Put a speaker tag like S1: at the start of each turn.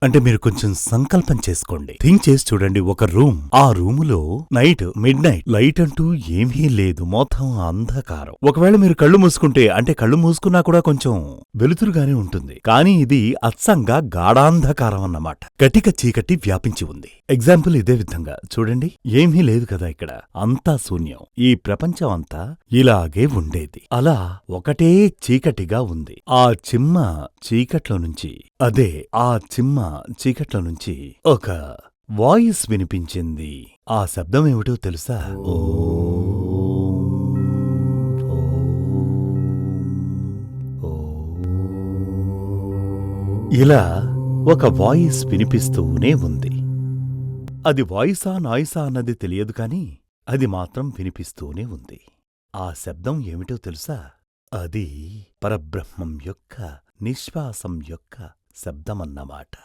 S1: అంటే మీరు కొంచెం సంకల్పం చేసుకోండి. థింక్ చేసి చూడండి. ఒక రూమ్, ఆ రూములో మిడ్ నైట్ లైట్ అంటూ ఏమీ లేదు, మొత్తం అంధకారం. ఒకవేళ మీరు కళ్ళు మూసుకుంటే, అంటే కళ్ళు మూసుకున్నా కూడా కొంచెం వెలుతురుగానే ఉంటుంది, కానీ ఇది అచ్చంగా గాఢాంధకారం అన్నమాట. కటిక చీకటి వ్యాపించి ఉంది. ఎగ్జాంపుల్ ఇదే విధంగా చూడండి. ఏమీ లేదు కదా ఇక్కడ, అంతా శూన్యం. ఈ ప్రపంచం అంతా ఇలాగే ఉండేది. అలా ఒకటే చీకటిగా ఉంది. ఆ చిమ్మ చీకట్లో నుంచి ఒక వాయిస్ వినిపించింది. ఆ శబ్దం ఏమిటో తెలుసా? ఇలా ఒక వాయిస్ వినిపిస్తూనే ఉంది. అది వాయిసా నాయిసా అన్నది తెలియదు కాని అది మాత్రం వినిపిస్తూనే ఉంది. ఆ శబ్దం ఏమిటో తెలుసా? అది పరబ్రహ్మం యొక్క నిశ్వాసం యొక్క శబ్దమన్నమాట.